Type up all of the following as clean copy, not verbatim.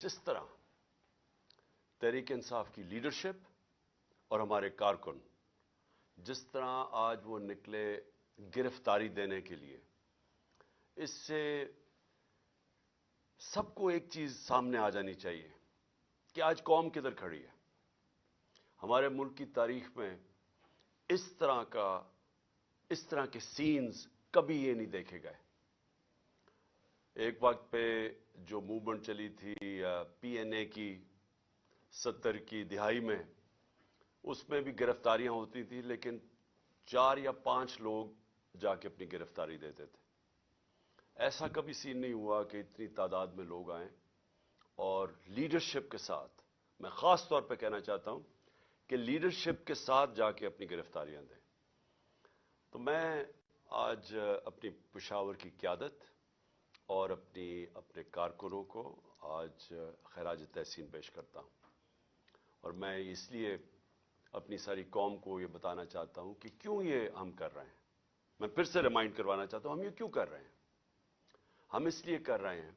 जिस तरह तहरीक इंसाफ की लीडरशिप और हमारे कारकुन जिस तरह आज वो निकले गिरफ्तारी देने के लिए, इससे सबको एक चीज सामने आ जानी चाहिए कि आज कौम किधर खड़ी है। हमारे मुल्क की तारीख में इस तरह के सीन्स कभी ये नहीं देखे गए। एक वक्त पे जो मूवमेंट चली थी पीएनए की 70 की दिहाई में, उसमें भी गिरफ्तारियां होती थी, लेकिन 4 या 5 लोग जाके अपनी गिरफ्तारी देते थे। ऐसा कभी सीन नहीं हुआ कि इतनी तादाद में लोग आए और लीडरशिप के साथ, मैं खास तौर पे कहना चाहता हूं कि लीडरशिप के साथ जाके अपनी गिरफ्तारियां दें। तो मैं आज अपनी पेशावर की क़यादत और अपने कारकुनों को आज खराज तहसीन पेश करता हूं, और मैं इसलिए अपनी सारी कौम को ये बताना चाहता हूं कि क्यों ये हम कर रहे हैं। मैं फिर से रिमाइंड करवाना चाहता हूं हम ये क्यों कर रहे हैं। हम इसलिए कर रहे हैं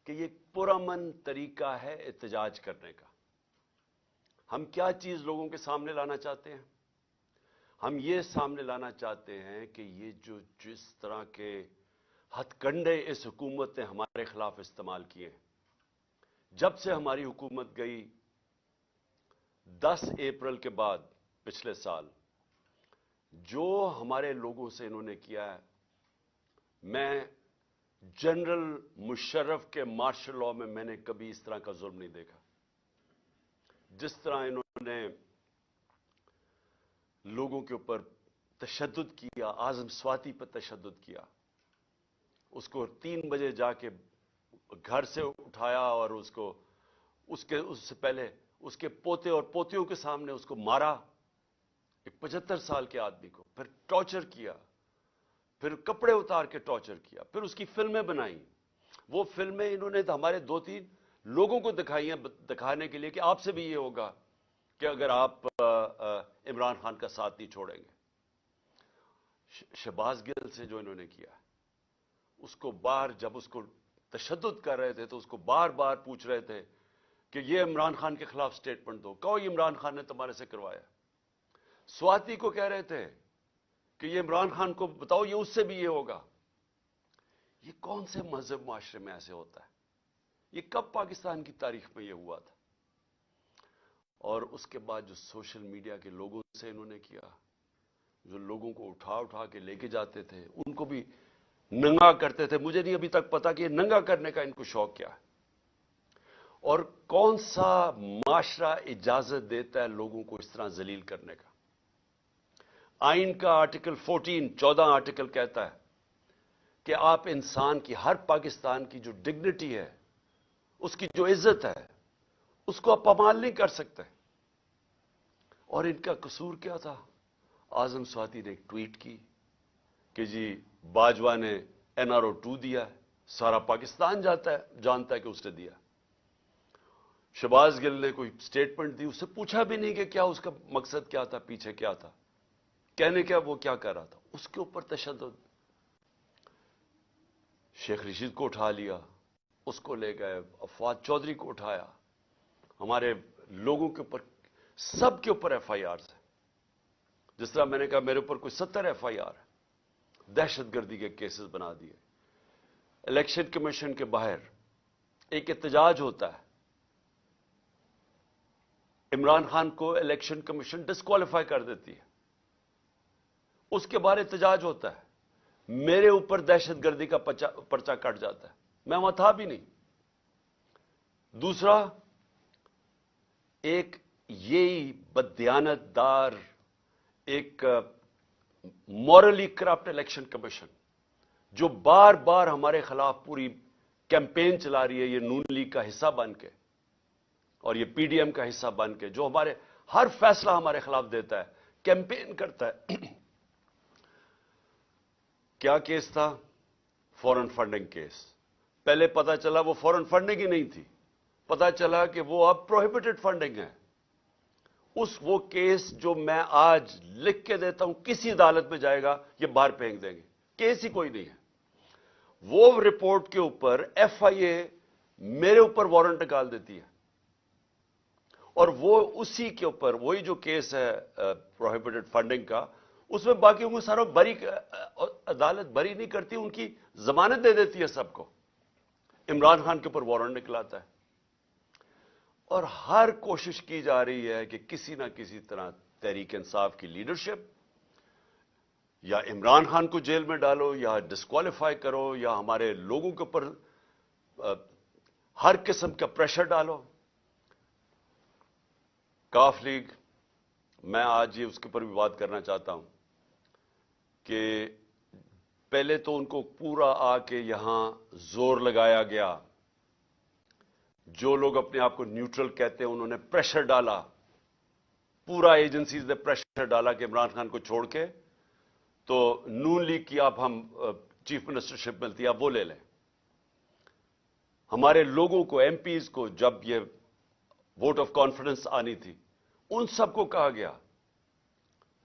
कि ये पुरअमन तरीका है एहतजाज करने का। हम क्या चीज लोगों के सामने लाना चाहते हैं? हम ये सामने लाना चाहते हैं कि ये जो जिस तरह के हथकंडे इस हुकूमत ने हमारे खिलाफ इस्तेमाल किए, जब से हमारी हुकूमत गई 10 अप्रैल के बाद पिछले साल, जो हमारे लोगों से इन्होंने किया है, मैं जनरल मुशर्रफ के मार्शल लॉ में मैंने कभी इस तरह का जुल्म नहीं देखा। जिस तरह इन्होंने लोगों के ऊपर तशद्दुद किया, आज़म स्वाति पर तशद्दुद किया, उसको 3 बजे जाके घर से उठाया और उससे पहले उसके पोते और पोतियों के सामने उसको मारा, एक 75 साल के आदमी को, फिर टॉर्चर किया, फिर कपड़े उतार के टॉर्चर किया, फिर उसकी फिल्में बनाई। वो फिल्में इन्होंने हमारे 2-3 लोगों को दिखाने के लिए कि आपसे भी ये होगा कि अगर आप इमरान खान का साथ नहीं छोड़ेंगे। शहबाज गिल से जो इन्होंने किया, उसको जब उसको तशद्दुद कर रहे थे तो उसको बार बार पूछ रहे थे कि ये इमरान खान के खिलाफ स्टेटमेंट दो, कहो ये इमरान खान ने तुम्हारे से करवाया। स्वाति को कह रहे थे कि ये इमरान खान को बताओ, ये उससे भी ये होगा। ये कौन से मजहब माशरे में ऐसे होता है? ये कब पाकिस्तान की तारीख में ये हुआ था? और उसके बाद जो सोशल मीडिया के लोगों से इन्होंने किया, जो लोगों को उठा उठा के लेके जाते थे, उनको भी नंगा करते थे। मुझे नहीं अभी तक पता कि नंगा करने का इनको शौक क्या है, और कौन सा माशरा इजाजत देता है लोगों को इस तरह जलील करने का। आइन का आर्टिकल 14 आर्टिकल कहता है कि आप इंसान की, हर पाकिस्तान की जो डिग्निटी है, उसकी जो इज्जत है, उसको आप पामाल नहीं कर सकते। और इनका कसूर क्या था? आज़म स्वाति ने एक ट्वीट की कि जी बाजवा ने NRO 2 दिया है, सारा पाकिस्तान जानता है कि उसने दिया। शहबाज गिल ने कोई स्टेटमेंट दी, उससे पूछा भी नहीं कि क्या उसका मकसद क्या था, पीछे क्या था, कहने क्या वो क्या कर रहा था। उसके ऊपर तशद्दुद। शेख रशीद को उठा लिया, उसको ले गए, अफवाद चौधरी को उठाया, हमारे लोगों के ऊपर, सब के ऊपर FIR है। जिस तरह मैंने कहा मेरे ऊपर कोई 70 FIR है, दहशतगर्दी के केसेस बना दिए। इलेक्शन कमीशन के बाहर एक एहतजाज होता है, इमरान खान को इलेक्शन कमीशन डिस्क्वालीफाई कर देती है, उसके बाहर एहतजाज होता है, मेरे ऊपर दहशतगर्दी का पर्चा कट जाता है, मैं वहां था भी नहीं। दूसरा, एक यही बददियानतदार, एक मॉरली करप्ट इलेक्शन कमीशन जो बार बार हमारे खिलाफ पूरी कैंपेन चला रही है, ये नून लीग का हिस्सा बन के और ये PDM का हिस्सा बन के, जो हमारे हर फैसला हमारे खिलाफ देता है, कैंपेन करता है। क्या केस था? Foreign funding case. पहले पता चला वो फॉरेन फंडिंग ही नहीं थी, पता चला कि वो अब प्रोहिबिटेड फंडिंग है। वो केस जो मैं आज लिख के देता हूं, किसी अदालत में जाएगा, ये बाहर फेंक देंगे, केस ही कोई नहीं है। वो रिपोर्ट के ऊपर FIA मेरे ऊपर वारंट निकाल देती है। और वो उसी के ऊपर वही जो केस है प्रोहिबिटेड फंडिंग का, उसमें बाकियों को सारा बरी, अदालत बरी नहीं करती, उनकी जमानत दे देती है सबको। इमरान खान के ऊपर वारंट निकलाता है। और हर कोशिश की जा रही है कि किसी ना किसी तरह तहरीक इंसाफ की लीडरशिप या इमरान खान को जेल में डालो, या डिस्क्वालीफाई करो, या हमारे लोगों के ऊपर हर किस्म का प्रेशर डालो। काफ लीग, मैं आज ये उसके ऊपर भी बात करना चाहता हूं कि पहले तो उनको पूरा आके यहां जोर लगाया गया। जो लोग अपने आप को न्यूट्रल कहते हैं उन्होंने प्रेशर डाला, पूरा एजेंसीज ने प्रेशर डाला कि इमरान खान को छोड़ के तो नून लीग की आप हम चीफ मिनिस्टरशिप मिलती है, आप वो ले लें। हमारे लोगों को, एमपीज को, जब ये वोट ऑफ कॉन्फिडेंस आनी थी, उन सबको कहा गया,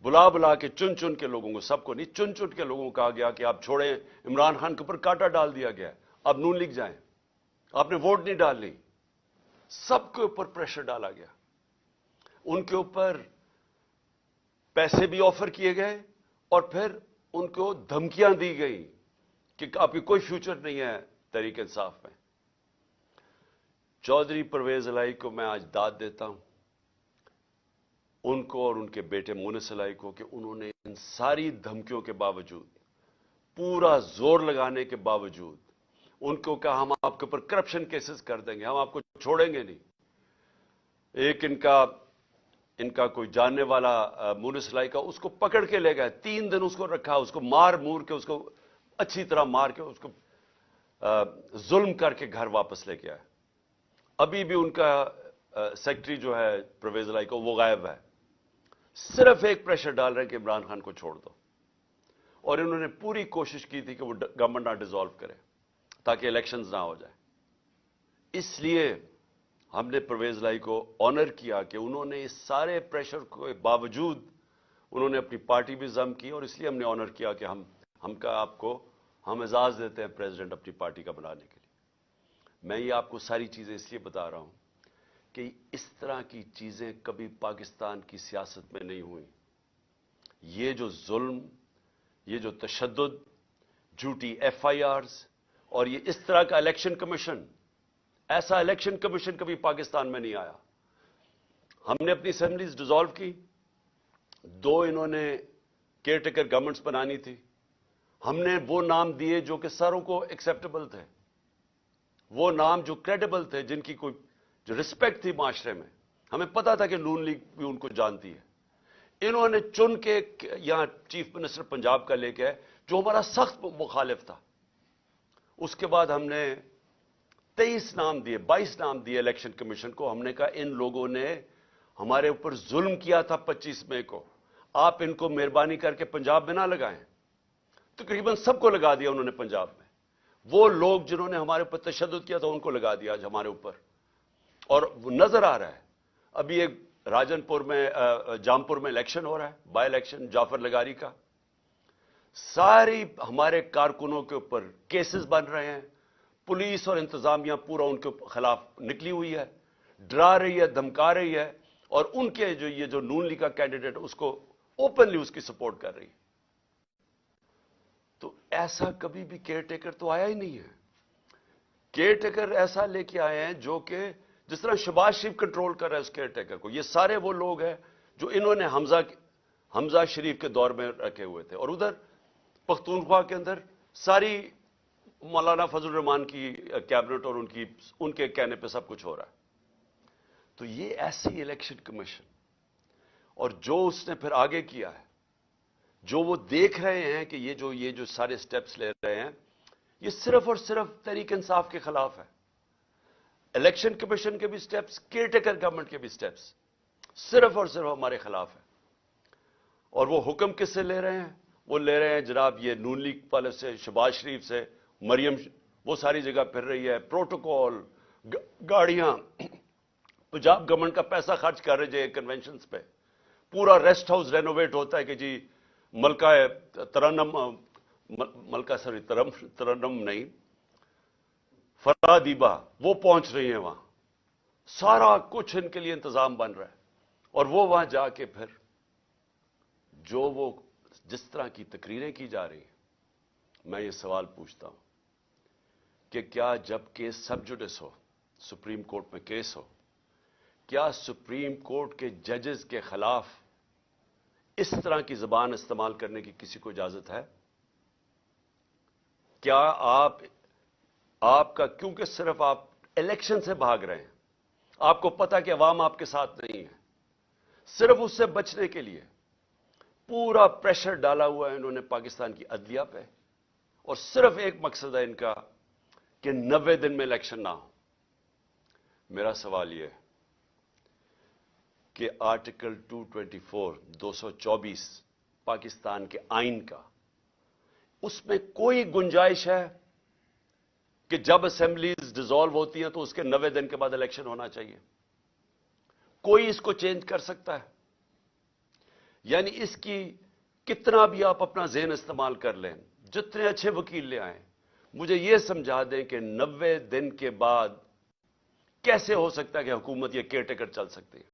बुला बुला के चुन चुन के लोगों को, सबको नहीं, चुन चुन के लोगों को कहा गया कि आप छोड़ें, इमरान खान के ऊपर कांटा डाल दिया गया, अब नून लीग जाएं, आपने वोट नहीं डालनी। सबके ऊपर प्रेशर डाला गया, उनके ऊपर पैसे भी ऑफर किए गए और फिर उनको धमकियां दी गई कि आपकी कोई फ्यूचर नहीं है तहरीक इंसाफ में। चौधरी परवेज इलाही को मैं आज दाद देता हूं, उनको और उनके बेटे मोनिस इलाही को, कि उन्होंने इन सारी धमकियों के बावजूद, पूरा जोर लगाने के बावजूद, उनको कहा हम आपके ऊपर करप्शन केसेस कर देंगे, हम आपको छोड़ेंगे नहीं। एक इनका कोई जानने वाला मोनिस इलाही का, उसको पकड़ के ले गए, 3 दिन उसको रखा, उसको मार मूर के, उसको अच्छी तरह मार के, उसको जुल्म करके घर वापस लेके आए। अभी भी उनका सेक्रेटरी जो है परवेज इलाही को, वो गायब है। सिर्फ एक प्रेशर डाल रहे हैं कि इमरान खान को छोड़ दो। और इन्होंने पूरी कोशिश की थी कि वो गवर्नमेंट ना डिसॉल्व करे ताकि इलेक्शंस ना हो जाए। इसलिए हमने परवेज इलाही को ऑनर किया कि उन्होंने इस सारे प्रेशर के बावजूद उन्होंने अपनी पार्टी भी जम की, और इसलिए हमने ऑनर किया कि हम एजाज देते हैं प्रेसिडेंट अपनी पार्टी का बनाने के लिए। मैं ये आपको सारी चीजें इसलिए बता रहा हूं कि इस तरह की चीजें कभी पाकिस्तान की सियासत में नहीं हुई। ये जो जुल्म, ये जो तशद्दुद, झूठी FIRs, और ये इस तरह का इलेक्शन कमीशन, ऐसा इलेक्शन कमीशन कभी पाकिस्तान में नहीं आया। हमने अपनी असेंबलीज डिसॉल्व की, 2 इन्होंने केयरटेकर गवर्नमेंट्स बनानी थी, हमने वो नाम दिए जो कि सारों को एक्सेप्टेबल थे, वो नाम जो क्रेडिबल थे, जिनकी कोई जो रिस्पेक्ट थी माशरे में। हमें पता था कि नून लीग भी उनको जानती है। इन्होंने चुन के यहां चीफ मिनिस्टर पंजाब का लेके आए, जो हमारा सख्त मुखालिफ था। उसके बाद हमने 23 नाम दिए, 22 नाम दिए इलेक्शन कमीशन को। हमने कहा इन लोगों ने हमारे ऊपर जुल्म किया था 25 मई को, आप इनको मेहरबानी करके पंजाब में ना लगाएं। तकरीबन सबको लगा दिया उन्होंने पंजाब में। वो लोग जिन्होंने हमारे ऊपर तशद्दुद किया था उनको लगा दिया आज हमारे ऊपर। और नजर आ रहा है, अभी एक राजनपुर में, जामपुर में इलेक्शन हो रहा है, बाय इलेक्शन जाफर लगारी का। सारी हमारे कारकुनों के ऊपर केसेस बन रहे हैं, पुलिस और इंतजामिया पूरा उनके खिलाफ निकली हुई है, डरा रही है, धमका रही है, और उनके ये जो नून लीग का कैंडिडेट उसको ओपनली उसकी सपोर्ट कर रही है। तो ऐसा कभी भी केयरटेकर तो आया ही नहीं है। केयरटेकर ऐसा लेके आए हैं जो कि जिस तरह शहबाज शरीफ कंट्रोल कर रहा है उस केयरटेकर को। ये सारे वो लोग हैं जो इन्होंने हमजा शरीफ के दौर में रखे हुए थे, और उधर पख्तूनख्वा के अंदर सारी मौलाना फजल रहमान की कैबिनेट और उनके कहने पे सब कुछ हो रहा है। तो ये ऐसी इलेक्शन कमीशन, और जो उसने फिर आगे किया है, जो वो देख रहे हैं कि ये जो सारे स्टेप्स ले रहे हैं, ये सिर्फ और सिर्फ तहरीक इंसाफ के खिलाफ है। इलेक्शन कमीशन के भी स्टेप्स, केयरटेकर गवर्नमेंट के भी स्टेप्स सिर्फ और सिर्फ हमारे खिलाफ है। और वो हुक्म किससे ले रहे हैं? वो ले रहे हैं जनाब ये नून लीग वाले से, शहबाज शरीफ से। मरियम वो सारी जगह फिर रही है, प्रोटोकॉल, गाड़ियां, पंजाब गवर्नमेंट का पैसा खर्च कर रहे हैं कन्वेंशंस पे। पूरा रेस्ट हाउस रेनोवेट होता है कि जी तरन्नम नहीं, फरादीबा, वो पहुंच रही हैं वहां। सारा कुछ इनके लिए इंतजाम बन रहा है, और वो वहां जाके फिर जो वो जिस तरह की तकरीरें की जा रही हैं, मैं ये सवाल पूछता हूं कि क्या जब केस सब जुडिस हो, सुप्रीम कोर्ट में केस हो, क्या सुप्रीम कोर्ट के जजेस के खिलाफ इस तरह की जबान इस्तेमाल करने की किसी को इजाजत है? क्या आपका, क्योंकि सिर्फ आप इलेक्शन से भाग रहे हैं, आपको पता कि अवाम आपके साथ नहीं है, सिर्फ उससे बचने के लिए पूरा प्रेशर डाला हुआ है इन्होंने पाकिस्तान की अदलिया पे, और सिर्फ एक मकसद है इनका कि 90 दिन में इलेक्शन ना हो। मेरा सवाल यह है कि आर्टिकल 224 224 पाकिस्तान के आइन का, उसमें कोई गुंजाइश है कि जब असेंबलीज डिसॉल्व होती हैं तो उसके 90 दिन के बाद इलेक्शन होना चाहिए? कोई इसको चेंज कर सकता है? यानी इसकी कितना भी आप अपना ज़हन इस्तेमाल कर लें, जितने अच्छे वकील ले आए, मुझे यह समझा दें कि 90 दिन के बाद कैसे हो सकता है कि हुकूमत ये केयरटेकर चल सकती है?